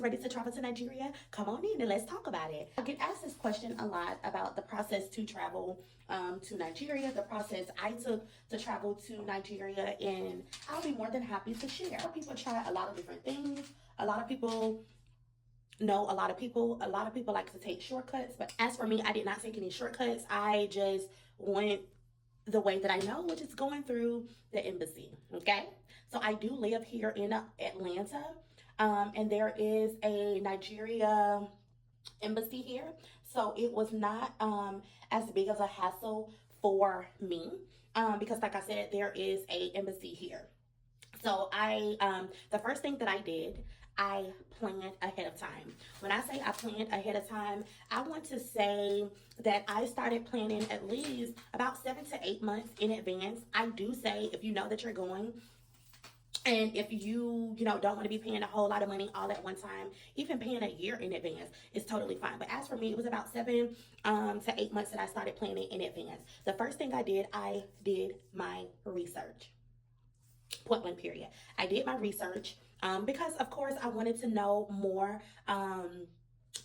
ready to travel to Nigeria? Come on in and let's talk about it. I get asked this question a lot about the process to travel to Nigeria, the process I took to travel to Nigeria, and I'll be more than happy to share. People try a lot of different things. A lot of people know a lot of people. A lot of people like to take shortcuts, but as for me, I did not take any shortcuts. I just went the way that I know, which is going through the embassy. Okay, so I do live here in Atlanta, and there is a Nigeria embassy here, so it was not as big of a hassle for me, because like I said, there is a embassy here. So the first thing that I did, I planned ahead of time. When I say I planned ahead of time, I want to say that I started planning at least about 7 to 8 months in advance. I do say, if you know that you're going, and if you don't want to be paying a whole lot of money all at one time, even paying a year in advance is totally fine. But as for me, it was about 7 to 8 months that I started planning in advance. The first thing I did my research. Point blank period. I did my research because, of course, I wanted to know more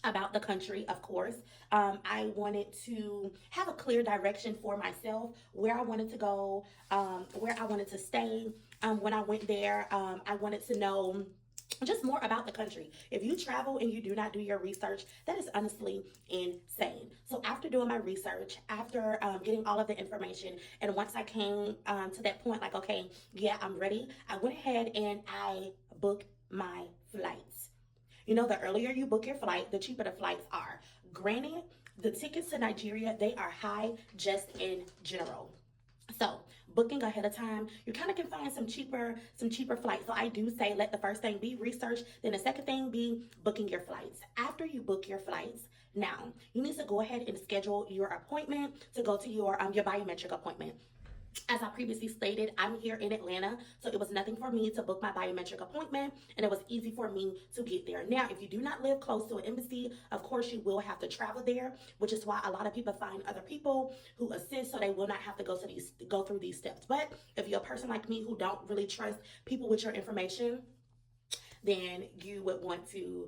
about the country. Of course, I wanted to have a clear direction for myself, where I wanted to go, where I wanted to stay. When I went there, I wanted to know just more about the country. If you travel and you do not do your research, that is honestly insane. So after doing my research, after getting all of the information, and once I came to that point, like, okay, yeah, I'm ready, I went ahead and I booked my flights. You know, the earlier you book your flight, the cheaper the flights are. Granted, the tickets to Nigeria, they are high just in general. So booking ahead of time, you kind of can find some cheaper flights. So I do say, let the first thing be research, then the second thing be booking your flights. After you book your flights, now you need to go ahead and schedule your appointment to go to your biometric appointment. As I previously stated, I'm here in Atlanta, so it was nothing for me to book my biometric appointment, and it was easy for me to get there. Now, if you do not live close to an embassy, of course, you will have to travel there, which is why a lot of people find other people who assist, so they will not have to go through these steps. But if you're a person like me who don't really trust people with your information, then you would want to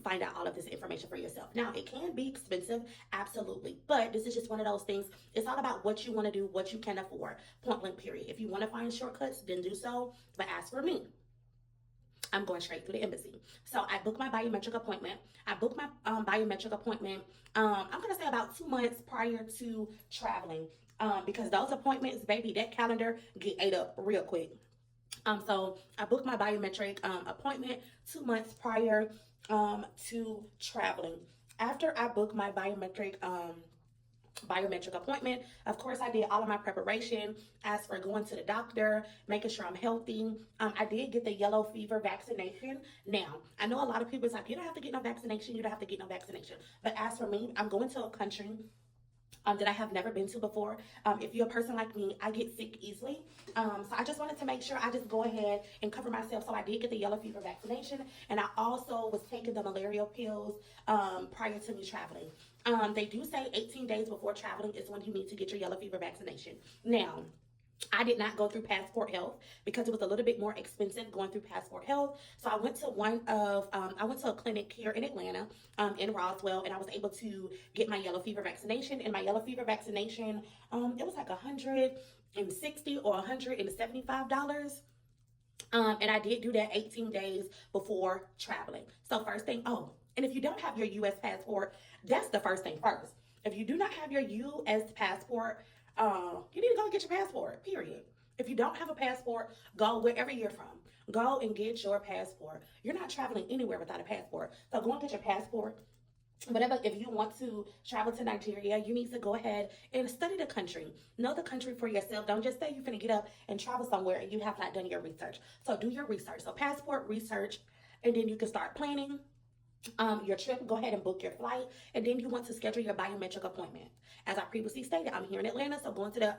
find out all of this information for yourself. Now, it can be expensive, absolutely, but this is just one of those things. It's all about what you want to do, what you can afford. Point blank, period. If you want to find shortcuts, then do so. But as for me, I'm going straight through the embassy. So I booked my biometric appointment. I booked my biometric appointment, I'm going to say about 2 months prior to traveling, because those appointments, baby, that calendar get ate up real quick. So I booked my biometric appointment 2 months prior to traveling. After I booked my biometric appointment, of course, I did all of my preparation as for going to the doctor, making sure I'm healthy. I did get the yellow fever vaccination. Now, I know a lot of people is like, you don't have to get no vaccination, you don't have to get no vaccination. But as for me, I'm going to a country that I have never been to before. If you're a person like me, I get sick easily. So I just wanted to make sure I just go ahead and cover myself. So I did get the yellow fever vaccination, and I also was taking the malaria pills prior to me traveling. They do say 18 days before traveling is when you need to get your yellow fever vaccination. Now, I did not go through Passport Health because it was a little bit more expensive going through Passport Health. So I went to I went to a clinic here in Atlanta, in Roswell, and I was able to get my yellow fever vaccination. And my yellow fever vaccination, it was like $160 or $175. And I did do that 18 days before traveling. So first thing, and if you don't have your U.S. passport, that's the first thing first. If you do not have your U.S. passport, you need to go get your passport, period. If you don't have a passport, go wherever you're from. Go and get your passport. You're not traveling anywhere without a passport. So go and get your passport. Whatever, if you want to travel to Nigeria, you need to go ahead and study the country. Know the country for yourself. Don't just say you're going to get up and travel somewhere and you have not done your research. So do your research. So passport research, and then you can start planning your trip. Go ahead and book your flight, and then you want to schedule your biometric appointment. As I previously stated, I'm here in Atlanta, so going to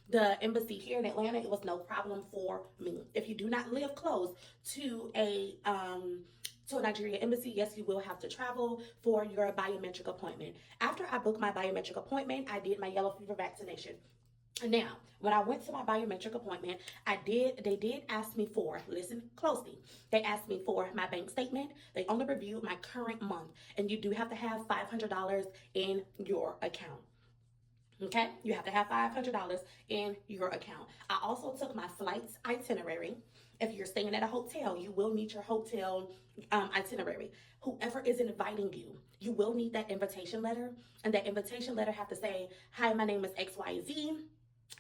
the embassy here in Atlanta, it was no problem for me. If you do not live close to a Nigeria embassy, yes, you will have to travel for your biometric appointment. After I booked my biometric appointment, I did my yellow fever vaccination. Now, when I went to my biometric appointment, they did ask me for, listen closely, they asked me for my bank statement. They only reviewed my current month, and you do have to have $500 in your account. Okay, you have to have $500 in your account. I also took my flights itinerary. If you're staying at a hotel, you will need your hotel itinerary. Whoever is inviting you, you will need that invitation letter, and that invitation letter have to say, "Hi, my name is XYZ,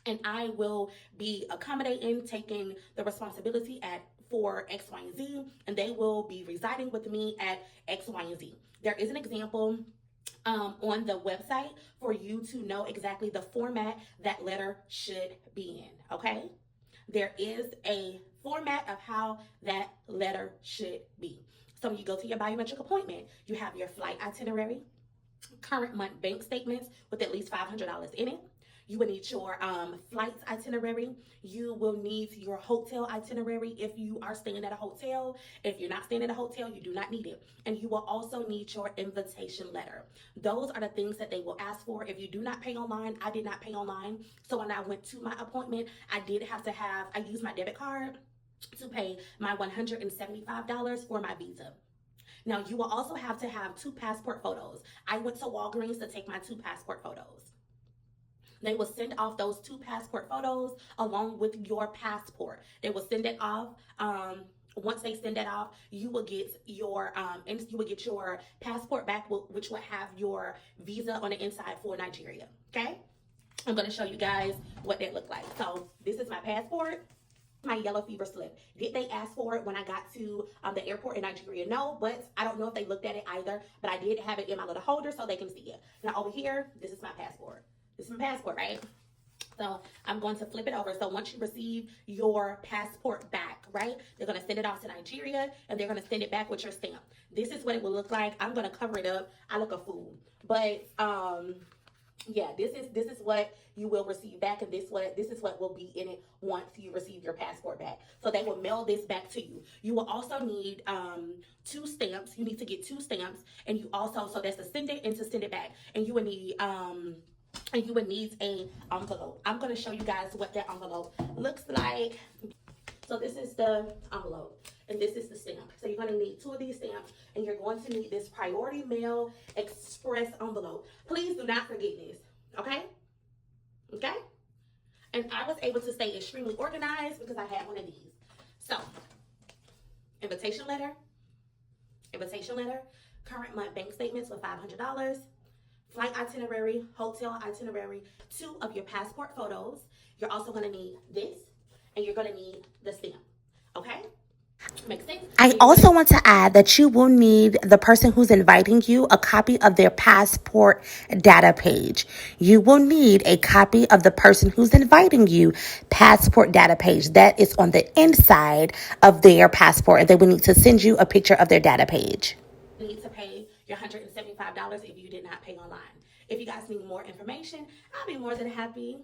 and I will be accommodating, taking the responsibility at for X, Y, and Z, and they will be residing with me at X, Y, and Z." There is an example on the website for you to know exactly the format that letter should be in. Okay, there is a format of how that letter should be. So when you go to your biometric appointment, you have your flight itinerary, current month bank statements with at least $500 in it. You will need your flights itinerary. You will need your hotel itinerary if you are staying at a hotel. If you're not staying at a hotel, you do not need it. And you will also need your invitation letter. Those are the things that they will ask for. If you do not pay online, I did not pay online. So when I went to my appointment, I used my debit card to pay my $175 for my visa. Now, you will also have to have 2 passport photos. I went to Walgreens to take my 2 passport photos. They will send off those 2 passport photos along with your passport. They will send it off. Once they send that off, you will get your passport back, which will have your visa on the inside for Nigeria. Okay, I'm going to show you guys what that looked like. So this is my passport, my yellow fever slip. Did they ask for it when I got to the airport in Nigeria? No, but I don't know if they looked at it either, but I did have it in my little holder so they can see it. Now over here, this is my passport. This is my passport, right? So I'm going to flip it over. So once you receive your passport back, right, they're going to send it off to Nigeria, and they're going to send it back with your stamp. This is what it will look like. I'm going to cover it up. I look a fool, but yeah, this is what you will receive back, and this is what will be in it once you receive your passport back. So they will mail this back to you. You will also need 2 stamps. You need to get 2 stamps, and you also, so that's to send it and to send it back. And you would need a envelope. I'm going to show you guys what that envelope looks like. So this is the envelope, and this is the stamp. So you're going to need 2 of these stamps, and you're going to need this Priority Mail Express envelope. Please do not forget this, okay? Okay? And I was able to stay extremely organized because I had one of these. So, invitation letter, current month bank statements with $500, flight itinerary, hotel itinerary, 2 of your passport photos. You're also going to need this, and you're going to need the stamp. Okay? Makes sense? I also want to add that you will need the person who's inviting you a copy of their passport data page. You will need a copy of the person who's inviting you passport data page. That is on the inside of their passport, and they will need to send you a picture of their data page. You need to pay your $175 if you did not pay online. If you guys need more information, I'll be more than happy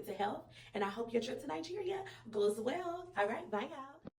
to help. And I hope your trip to Nigeria goes well. All right, bye, y'all.